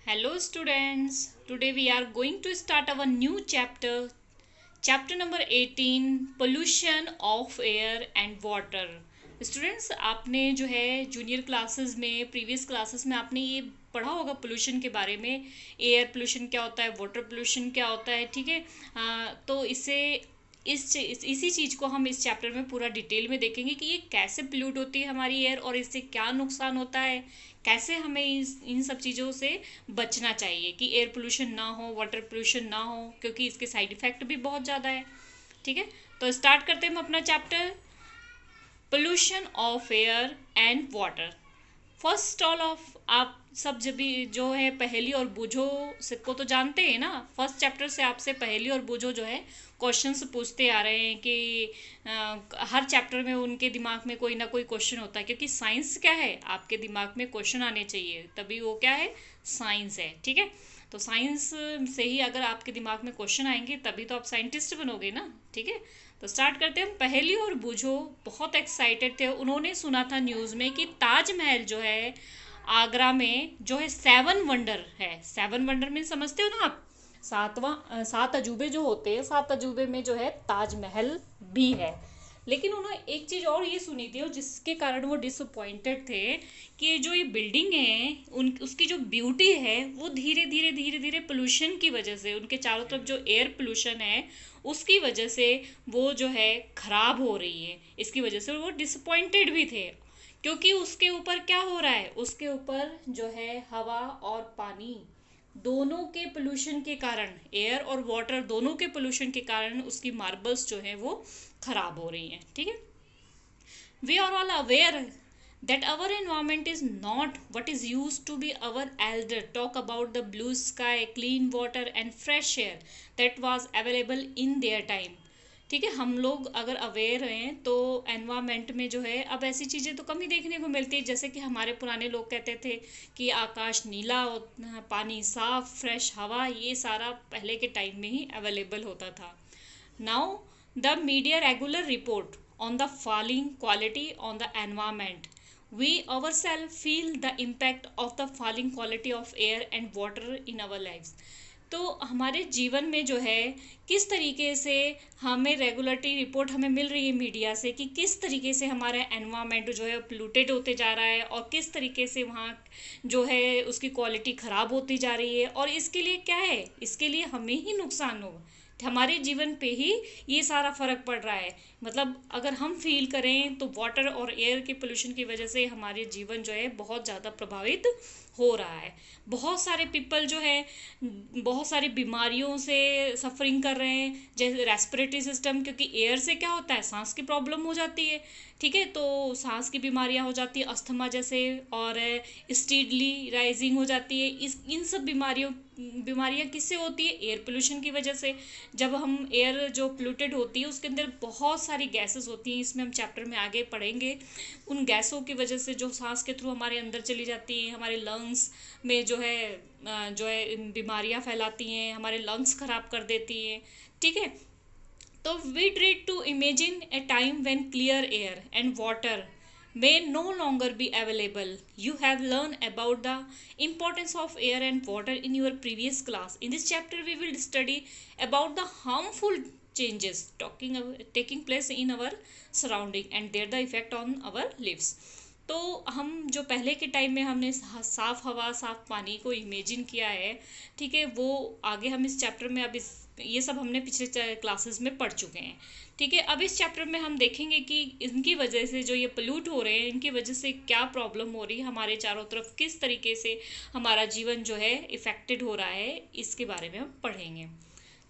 Hello students, today we are going to start our new chapter number 18 pollution of air and water. Students आपने जो है junior classes में previous classes में आपने ये पढ़ा होगा पोल्यूशन के बारे में। एयर पोल्यूशन क्या होता है, वाटर पोल्यूशन क्या होता है, ठीक है। तो इससे इसी चीज़ को हम इस चैप्टर में पूरा डिटेल में देखेंगे कि ये कैसे पोल्यूट होती है हमारी एयर और इससे क्या नुकसान होता है, कैसे हमें इन सब चीज़ों से बचना चाहिए कि एयर पोल्यूशन ना हो, वाटर पोल्यूशन ना हो, क्योंकि इसके साइड इफ़ेक्ट भी बहुत ज़्यादा है। ठीक है, तो स्टार्ट करते हैं हम अपना chapter pollution of air and water. First all of आप सब जब भी जो है पहेली और बूझो से को तो जानते हैं ना। फर्स्ट चैप्टर से आपसे पहेली और बूझो जो है क्वेश्चंस पूछते आ रहे हैं कि हर चैप्टर में उनके दिमाग में कोई ना कोई क्वेश्चन होता है, क्योंकि साइंस क्या है, आपके दिमाग में क्वेश्चन आने चाहिए, तभी वो क्या है, साइंस है। ठीक है, तो साइंस से ही अगर आपके दिमाग में क्वेश्चन आएंगे तभी तो आप साइंटिस्ट बनोगे ना। ठीक है, तो स्टार्ट करते हैं। पहेली और बूझो बहुत एक्साइटेड थे, उन्होंने सुना था न्यूज़ में कि ताजमहल जो है आगरा में जो है 7 वंडर है। 7 वंडर में समझते हो ना आप, सात अजूबे जो होते हैं, 7 अजूबे में जो है ताजमहल भी है। लेकिन उन्होंने एक चीज़ और ये सुनी थी और जिसके कारण वो डिसअपॉइंटेड थे कि जो ये बिल्डिंग है उसकी जो ब्यूटी है वो धीरे धीरे धीरे धीरे पोल्यूशन की वजह से, उनके चारों तरफ जो एयर पोल्यूशन है उसकी वजह से वो जो है खराब हो रही है। इसकी वजह से वो डिसअपॉइंटेड भी थे, क्योंकि उसके ऊपर क्या हो रहा है, उसके ऊपर जो है हवा और पानी दोनों के पोल्यूशन के कारण, एयर और वाटर दोनों के पोल्यूशन के कारण उसकी मार्बल्स जो है वो खराब हो रही हैं। ठीक है, we are all aware that our environment is not what is used to be. Our elder talk about the blue sky, clean water and fresh air that was available in their time. ठीक है, हम लोग अगर aware हैं तो environment में जो है अब ऐसी चीज़ें तो कम ही देखने को मिलती है। जैसे कि हमारे पुराने लोग कहते थे कि आकाश नीला, पानी साफ, फ्रेश हवा, ये सारा पहले के टाइम में ही अवेलेबल होता था। Now the media regular report on the falling quality on the environment. We ourselves feel the impact of the falling quality of air and water in our lives. तो हमारे जीवन में जो है किस तरीके से हमें रेगुलेटरी रिपोर्ट हमें मिल रही है मीडिया से कि किस तरीके से हमारा एनवायरनमेंट जो है पोल्यूटेड होते जा रहा है और किस तरीके से वहाँ जो है उसकी क्वालिटी ख़राब होती जा रही है। और इसके लिए क्या है, इसके लिए हमें ही नुकसान होगा, हमारे जीवन पे ही ये सारा फर्क पड़ रहा है। मतलब अगर हम फील करें तो वाटर और एयर के पोल्यूशन की वजह से हमारे जीवन जो है बहुत ज़्यादा प्रभावित हो रहा है। बहुत सारे पीपल जो है बहुत सारी बीमारियों से सफरिंग कर रहे हैं, जैसे रेस्पिरेटरी सिस्टम, क्योंकि एयर से क्या होता है, सांस की प्रॉब्लम हो जाती है। ठीक है, तो सांस की बीमारियां हो जाती है, अस्थमा जैसे, और स्टीडली राइजिंग हो जाती है। इस इन सब बीमारियां किससे होती है, एयर पोल्यूशन की वजह से। जब हम एयर जो पोल्यूटेड होती है उसके अंदर बहुत सारी गैसेस होती हैं, इसमें हम चैप्टर में आगे पढ़ेंगे। उन गैसों की वजह से जो सांस के थ्रू हमारे अंदर चली जाती हैं, हमारे लंग्स में जो है बीमारियां फैलाती हैं, हमारे लंग्स खराब कर देती हैं। ठीक है, तो we try to imagine a time when clear air and water may no longer be available. You have learned about the importance of air and water in your previous class. In this chapter, we will study about the harmful changes taking place in our surrounding and their the effect on our lives. तो हम जो पहले के time में हमने साफ हवा, साफ पानी को इमेजिन किया है, ठीक है, वो आगे हम इस चैप्टर में अब ये सब हमने पिछले क्लासेस में पढ़ चुके हैं। ठीक है, अब इस चैप्टर में हम देखेंगे कि इनकी वजह से जो ये पोल्यूट हो रहे हैं, इनकी वजह से क्या प्रॉब्लम हो रही है हमारे चारों तरफ, किस तरीके से हमारा जीवन जो है इफेक्टेड हो रहा है, इसके बारे में हम पढ़ेंगे।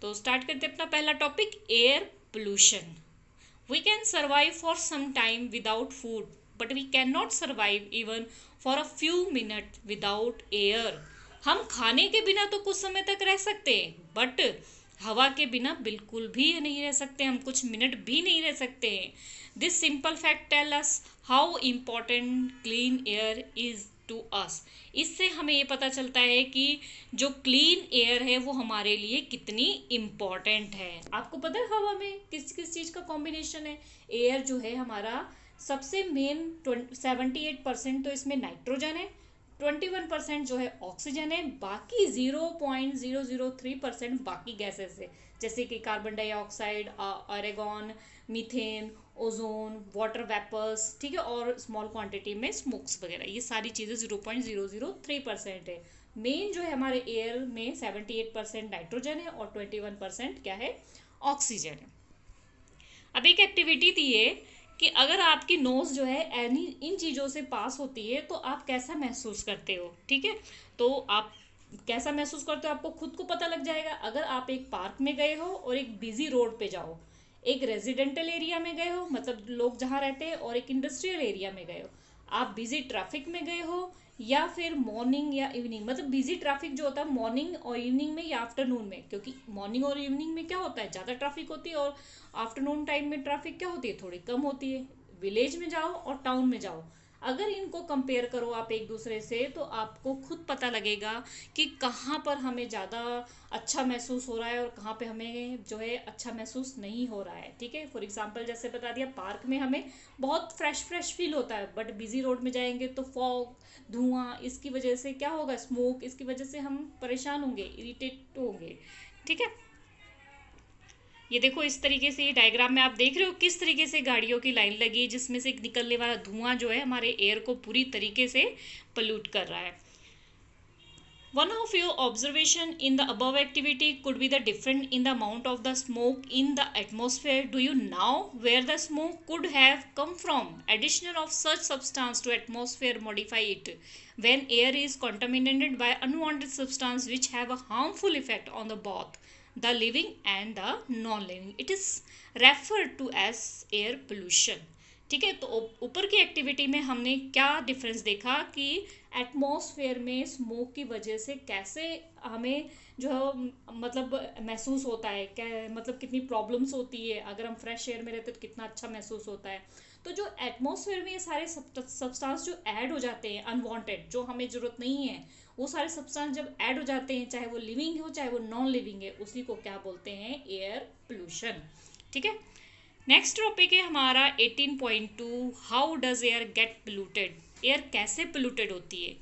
तो स्टार्ट करते हैं अपना पहला topic, air pollution. We can survive for some time without food, but we cannot survive even for a few minutes without air. हम खाने के बिना तो कुछ समय तक रह सकते हैं, बट हवा के बिना बिल्कुल भी नहीं रह सकते, हम कुछ मिनट भी नहीं रह सकते हैं। This simple fact tell us how important clean air is to us. इससे हमें ये पता चलता है कि जो क्लीन एयर है वो हमारे लिए कितनी इम्पॉर्टेंट है। आपको पता है हवा में किस किस चीज़ का कॉम्बिनेशन है? एयर जो है हमारा सबसे मेन 78% तो इसमें नाइट्रोजन है, 21% जो है ऑक्सीजन है, बाकी 0.003% बाकी गैसेस है, जैसे कि carbon dioxide, argon, methane, ozone, water vapours, ठीक है, और स्मॉल क्वांटिटी में स्मोक्स वगैरह, ये सारी चीज़ें 0.003% है। मेन जो है हमारे एयर में 78% नाइट्रोजन है और 21% क्या है, ऑक्सीजन है। अब एक एक्टिविटी थी ये कि अगर आपकी नोज जो है एनी इन चीज़ों से पास होती है तो आप कैसा महसूस करते हो, ठीक है। तो आप कैसा महसूस करते हो आपको खुद को पता लग जाएगा। अगर आप एक पार्क में गए हो और एक बिजी रोड पे जाओ, एक रेजिडेंटल एरिया में गए हो, मतलब लोग जहाँ रहते हैं, और एक इंडस्ट्रियल एरिया में गए हो, आप बिजी ट्रैफिक में गए हो, या फिर मॉर्निंग या इवनिंग, मतलब बिजी ट्रैफिक जो होता है मॉर्निंग और इवनिंग में या आफ्टरनून में, क्योंकि मॉर्निंग और इवनिंग में क्या होता है, ज़्यादा ट्रैफिक होती है, और आफ्टरनून टाइम में ट्रैफिक क्या होती है, थोड़ी कम होती है। विलेज में जाओ और टाउन में जाओ, अगर इनको कंपेयर करो आप एक दूसरे से, तो आपको खुद पता लगेगा कि कहाँ पर हमें ज़्यादा अच्छा महसूस हो रहा है और कहाँ पे हमें जो है अच्छा महसूस नहीं हो रहा है, ठीक है। फॉर एग्जांपल जैसे बता दिया, पार्क में हमें बहुत फ्रेश फ्रेश फील होता है, बट बिजी रोड में जाएंगे तो फॉग, धुआं, इसकी वजह से क्या होगा, स्मोक, इसकी वजह से हम परेशान होंगे, इरिटेट होंगे, ठीक है। ये देखो इस तरीके से, ये डायग्राम में आप देख रहे हो किस तरीके से गाड़ियों की लाइन लगी है, जिसमें से निकलने वाला धुआं जो है हमारे एयर को पूरी तरीके से पोल्यूट कर रहा है। One of your observation in the above activity could be the difference in the amount of the smoke in the atmosphere. Do you know where the smoke could have come from? Addition of such substance to atmosphere modify it. When air is contaminated by unwanted substance which have a harmful effect on the both the living and the non-living, it is referred to as air pollution. ठीक है, तो ऊपर की activity में हमने क्या difference देखा कि एटमॉस्फेयर में स्मोक की वजह से कैसे हमें जो है मतलब महसूस होता है, क्या मतलब कितनी प्रॉब्लम्स होती है, अगर हम फ्रेश एयर में रहते तो कितना अच्छा महसूस होता है। तो जो एटमॉस्फेयर में ये सारे सब्सटेंस जो ऐड हो जाते हैं अनवांटेड, जो हमें ज़रूरत नहीं है, वो सारे सब्सटेंस जब ऐड हो जाते हैं, चाहे वो लिविंग हो चाहे वो नॉन लिविंग है, उसी को क्या बोलते हैं, एयर पोल्यूशन, ठीक है। नेक्स्ट टॉपिक है हमारा 18.2, how does air get polluted. Air कैसे पोल्यूटेड होती है।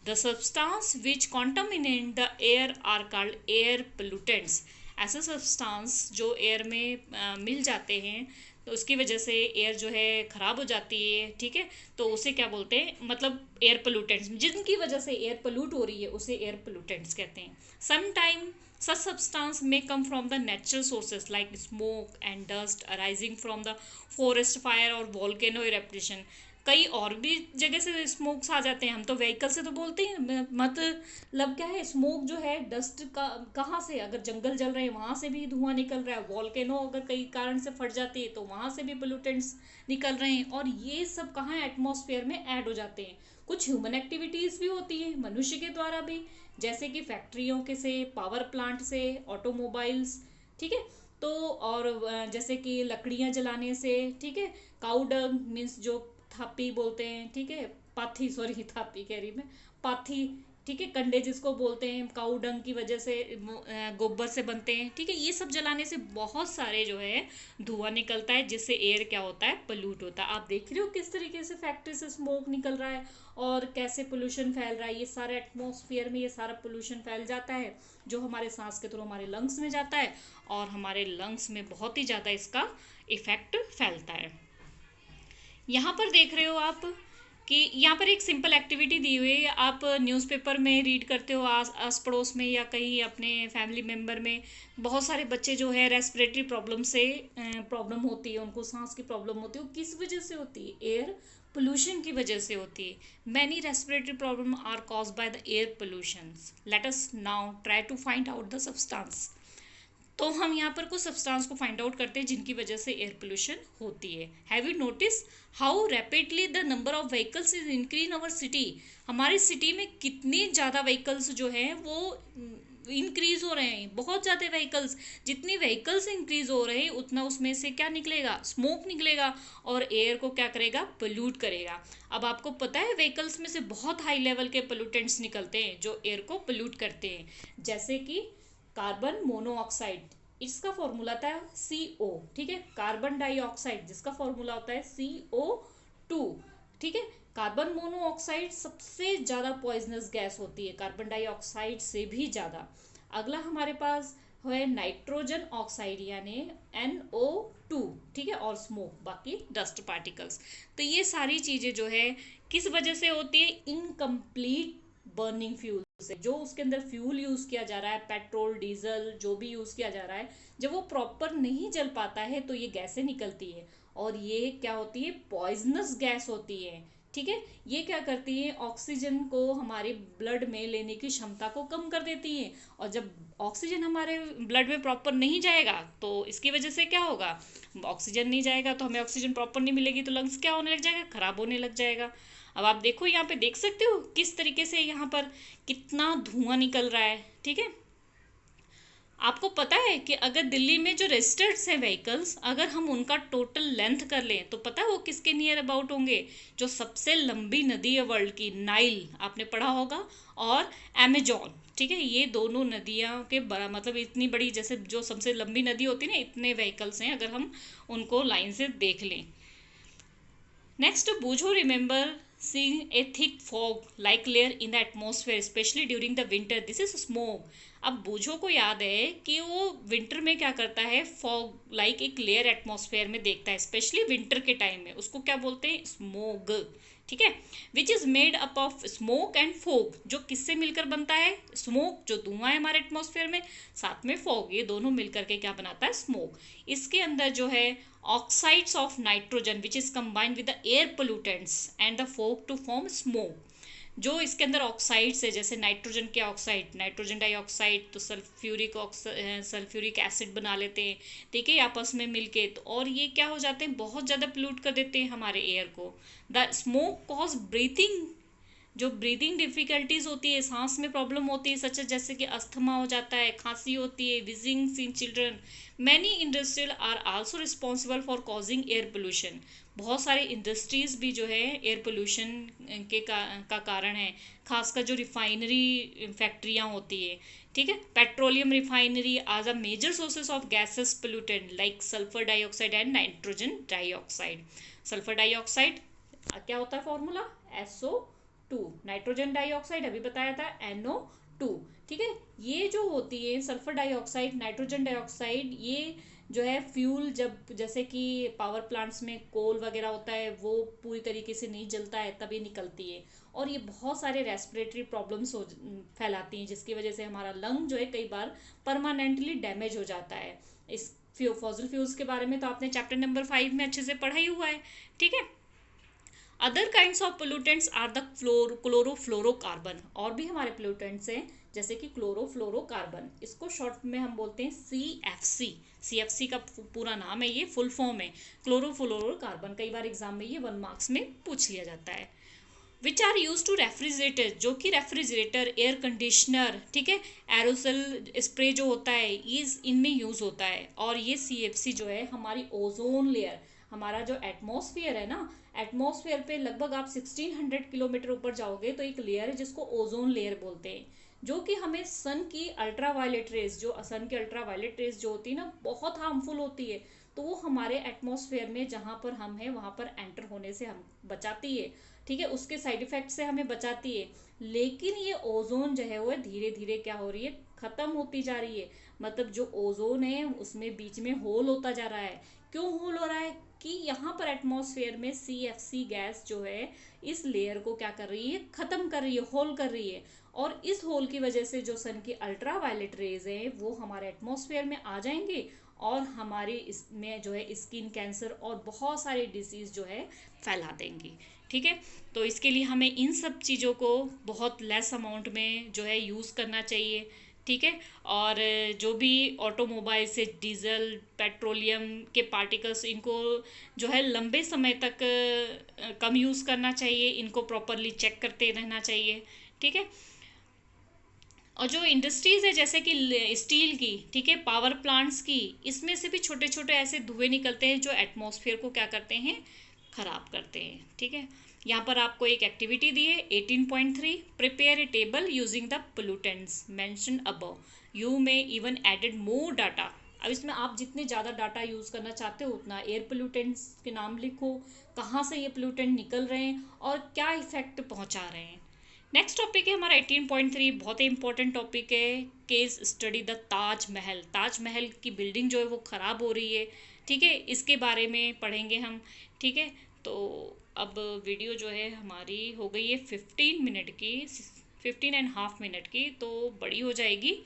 The substance which contaminate the air are called air pollutants. ऐसे सब्सटेंस जो एयर में मिल जाते हैं तो उसकी वजह से एयर जो है ख़राब हो जाती है, ठीक है। तो उसे क्या बोलते हैं, मतलब एयर पोल्यूटेंट्स, जिनकी वजह से एयर पोल्यूट हो रही है उसे एयर पोल्यूटेंट्स कहते हैं। Sometime such substance may come from the natural sources like smoke and dust arising from the forest fire or volcano eruption. कई और भी जगह से स्मोक्स आ जाते हैं, हम तो व्हीकल से तो बोलते हैं, मतलब क्या है, स्मोक जो है डस्ट का कहाँ से, अगर जंगल जल रहे हैं वहाँ से भी धुआं निकल रहा है, वॉल्केनो अगर कई कारण से फट जाती है तो वहाँ से भी पोल्यूटेंट्स निकल रहे हैं, और ये सब कहाँ एटमॉस्फेयर में ऐड हो जाते हैं। कुछ ह्यूमन एक्टिविटीज़ भी होती है मनुष्य के द्वारा भी, जैसे कि फैक्ट्रियों के से, पावर प्लांट से, ऑटोमोबाइल्स, ठीक है। तो और जैसे कि लकड़ियाँ जलाने से, ठीक है। काउ डंग मीन्स जो थापी बोलते हैं, ठीक है, पाथी, सॉरी थापी कह रही मैं, पाथी, ठीक है, कंडे जिसको बोलते हैं, काउ डंग की वजह से गोबर से बनते हैं, ठीक है। ये सब जलाने से बहुत सारे जो है धुआं निकलता है, जिससे एयर क्या होता है, पोल्यूट होता है। आप देख रहे हो किस तरीके से फैक्ट्री से स्मोक निकल रहा है और कैसे पोल्यूशन फैल रहा है, ये सारा एटमॉस्फेयर में ये सारा पोल्यूशन फैल जाता है, जो हमारे सांस के थ्रू हमारे लंग्स में जाता है, और हमारे लंग्स में बहुत ही ज़्यादा इसका इफेक्ट फैलता है। यहाँ पर देख रहे हो आप कि यहाँ पर एक सिंपल एक्टिविटी दी हुई है, आप न्यूज़पेपर में रीड करते हो, आस पड़ोस में या कहीं अपने फैमिली मेम्बर में बहुत सारे बच्चे जो है रेस्पिरेटरी प्रॉब्लम से प्रॉब्लम होती है, उनको सांस की प्रॉब्लम होती है, वो किस वजह से होती है, एयर पोल्यूशन की वजह से होती है। Many respiratory problem are cause by the air pollution. Let us now try to find out the substance. तो हम यहाँ पर कुछ सब्सटेंस को फाइंड आउट करते हैं जिनकी वजह से एयर पोल्यूशन होती है। Have you notice how rapidly the number of vehicles is increase in our city. हमारी सिटी में कितने ज़्यादा व्हीकल्स जो हैं वो इंक्रीज हो रहे हैं, बहुत ज़्यादा व्हीकल्स। जितनी व्हीकल्स इंक्रीज हो रहे हैं उतना उसमें से क्या निकलेगा, स्मोक निकलेगा, और एयर को क्या करेगा, पोल्यूट करेगा। अब आपको पता है व्हीकल्स में से बहुत हाई लेवल के पोल्यूटेंट्स निकलते हैं जो एयर को पोल्यूट करते हैं, जैसे कि कार्बन मोनोऑक्साइड, इसका फॉर्मूला होता है CO, ठीक है। कार्बन डाइऑक्साइड जिसका फॉर्मूला होता है CO2, ठीक है। कार्बन मोनोऑक्साइड सबसे ज़्यादा पॉइजनस गैस होती है, कार्बन डाइऑक्साइड से भी ज़्यादा। अगला हमारे पास है नाइट्रोजन ऑक्साइड यानी NO2, ठीक है, और स्मोक, बाकी डस्ट पार्टिकल्स। तो ये सारी चीज़ें जो है किस वजह से होती है, इनकम्प्लीट बर्निंग फ्यूल से। जो उसके अंदर फ्यूल यूज़ किया जा रहा है, पेट्रोल डीजल जो भी यूज़ किया जा रहा है, जब वो प्रॉपर नहीं जल पाता है तो ये गैसें निकलती है, और ये क्या होती है, पॉइजनस गैस होती है। ठीक है, ये क्या करती है, ऑक्सीजन को हमारे ब्लड में लेने की क्षमता को कम कर देती है, और जब ऑक्सीजन हमारे ब्लड में प्रॉपर नहीं जाएगा तो इसकी वजह से क्या होगा, ऑक्सीजन नहीं जाएगा तो हमें ऑक्सीजन प्रॉपर नहीं मिलेगी, तो लंग्स क्या होने लग जाएगा, खराब होने लग जाएगा। अब आप देखो यहाँ पे देख सकते हो किस तरीके से यहाँ पर कितना धुआं निकल रहा है। ठीक है, आपको पता है कि अगर दिल्ली में जो रजिस्टर्ड हैं व्हीकल्स, अगर हम उनका टोटल लेंथ कर लें तो पता है वो किसके नियर अबाउट होंगे, जो सबसे लंबी नदी है वर्ल्ड की, नाइल, आपने पढ़ा होगा, और अमेजोन। ठीक है, ये दोनों नदियाँ के बड़ा मतलब इतनी बड़ी, जैसे जो सबसे लंबी नदी होती है ना, इतने व्हीकल्स हैं अगर हम उनको लाइन से देख लें। Next, Bujo remember seeing a thick fog like layer in the atmosphere, especially during the winter. This is smoke. अब बूझो को याद है कि वो विंटर में क्या करता है, फॉग लाइक एक लेयर एटमॉस्फेयर में देखता है, स्पेशली विंटर के टाइम में, उसको क्या बोलते हैं, स्मोग। ठीक है, which is made up of smoke and fog, जो किससे मिलकर बनता है, स्मोक जो धुआं है हमारे एटमॉस्फेयर में, साथ में फॉग, ये दोनों मिलकर के क्या बनाता है, स्मोक। इसके अंदर जो है oxides of nitrogen which is combined with the air pollutants and the fog to form smoke। जो इसके अंदर ऑक्साइड्स है, जैसे नाइट्रोजन के ऑक्साइड, नाइट्रोजन डाइऑक्साइड, तो सल्फ्यूरिक एसिड बना लेते हैं, ठीक है, आपस में मिलके, तो और ये क्या हो जाते हैं, बहुत ज़्यादा पोल्यूट कर देते हैं हमारे एयर को। द स्मोक कॉज ब्रीथिंग, जो ब्रीदिंग डिफिकल्टीज होती है, सांस में प्रॉब्लम होती है, सच जैसे कि अस्थमा हो जाता है, खांसी होती है, wheezings in children. Many industrial are also responsible for causing air pollution. बहुत सारे इंडस्ट्रीज भी जो है एयर पोल्यूशन का कारण है, खासकर जो रिफाइनरी फैक्ट्रियाँ होती है। ठीक है, petroleum refinery are the major sources of gases pollutant like sulphur dioxide and nitrogen dioxide. Sulphur dioxide क्या होता है फॉर्मूला, SO2, नाइट्रोजन डाइऑक्साइड अभी बताया था NO2। ठीक है, ये जो होती है सल्फर डाइऑक्साइड, नाइट्रोजन डाइऑक्साइड, ये जो है फ्यूल, जब जैसे कि पावर प्लांट्स में कोल वगैरह होता है वो पूरी तरीके से नहीं जलता है तब ये निकलती है, और ये बहुत सारे रेस्पिरेटरी प्रॉब्लम्स फैलाती हैं, जिसकी वजह से हमारा लंग जो है कई बार परमानेंटली डैमेज हो जाता है। इस फॉसिल फ्यूल्स के बारे में तो आपने चैप्टर नंबर 5 में अच्छे से पढ़ा ही हुआ है। ठीक है, other kinds of pollutants are the chlorofluorocarbon, और भी हमारे पोल्यूटेंट्स हैं जैसे कि क्लोरोफ्लोरोकार्बन, इसको शॉर्ट में हम बोलते हैं CFC। CFC का पूरा नाम है, ये फुल फॉर्म है क्लोरोफ्लोरोकार्बन। कई बार एग्जाम में ये 1 मार्क्स में पूछ लिया जाता है। Which are use to refrigerator, जो कि रेफ्रिजरेटर, एयर कंडीशनर, ठीक है, एरोसल स्प्रे जो होता है ये इनमें यूज होता है। और ये CFC जो है हमारी ओजोन लेयर, हमारा जो एटमॉस्फेयर है ना, एटमॉस्फेयर पे लगभग आप 1600 किलोमीटर ऊपर जाओगे तो एक लेयर है जिसको ओजोन लेयर बोलते हैं, जो कि हमें सन की अल्ट्रावायलेट रेज, जो सन की अल्ट्रावायलेट रेज जो होती है ना, बहुत हार्मफुल होती है, तो वो हमारे एटमॉस्फेयर में जहाँ पर हम हैं वहाँ पर एंटर होने से हम बचाती है। ठीक है, उसके साइड इफेक्ट से हमें बचाती है। लेकिन ये ओजोन जो है वो धीरे धीरे क्या हो रही है, खत्म होती जा रही है। मतलब जो ओजोन है उसमें बीच में होल होता जा रहा है। क्यों होल हो रहा है, कि यहाँ पर एटमॉस्फेयर में CFC गैस जो है इस लेयर को क्या कर रही है, खत्म कर रही है, होल कर रही है, और इस होल की वजह से जो सन की अल्ट्रावायलेट रेज हैं वो हमारे एटमॉस्फेयर में आ जाएंगे, और हमारे इसमें जो है स्किन कैंसर और बहुत सारे डिजीज़ जो है फैला देंगी। ठीक है, तो इसके लिए हमें इन सब चीज़ों को बहुत लेस अमाउंट में जो है यूज़ करना चाहिए। ठीक है, और जो भी ऑटोमोबाइल से डीजल पेट्रोलियम के पार्टिकल्स, इनको जो है लंबे समय तक कम यूज़ करना चाहिए, इनको प्रॉपरली चेक करते रहना चाहिए। ठीक है, और जो इंडस्ट्रीज़ है जैसे कि स्टील की, ठीक है, पावर प्लांट्स की, इसमें से भी छोटे छोटे ऐसे धुएं निकलते हैं जो एटमॉस्फेयर को क्या करते हैं, खराब करते हैं। ठीक है, यहाँ पर आपको एक एक्टिविटी दी है 18.3, prepare a table using the pollutants mentioned above, you may even added more data. अब इसमें आप जितने ज़्यादा डाटा यूज़ करना चाहते हो उतना, एयर पोल्यूटेंट्स के नाम लिखो, कहाँ से ये पोल्यूटेंट निकल रहे हैं और क्या इफेक्ट पहुँचा रहे हैं। नेक्स्ट टॉपिक है हमारा 18.3, बहुत ही इंपॉर्टेंट टॉपिक है, case study the Taj Mahal. Taj Mahal की बिल्डिंग जो है वो ख़राब हो रही है, ठीक है, इसके बारे में पढ़ेंगे हम, ठीक है। तो अब वीडियो जो है हमारी हो गई है 15 मिनट की, 15.5 मिनट की, तो बड़ी हो जाएगी,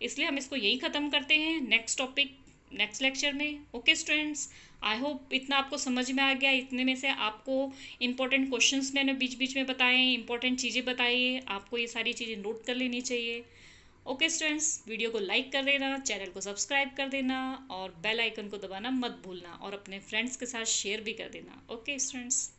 इसलिए हम इसको यहीं ख़त्म करते हैं। नेक्स्ट टॉपिक नेक्स्ट लेक्चर में। ओके स्टूडेंट्स, आई होप इतना आपको समझ में आ गया। इतने में से आपको इंपॉर्टेंट क्वेश्चंस मैंने बीच बीच में बताए, इंपॉर्टेंट चीज़ें बताई, आपको ये सारी चीज़ें नोट कर लेनी चाहिए। ओके स्टूडेंट्स, वीडियो को लाइक कर देना, चैनल को सब्सक्राइब कर देना और बेल आइकन को दबाना मत भूलना और अपने फ्रेंड्स के साथ शेयर भी कर देना। Okay students.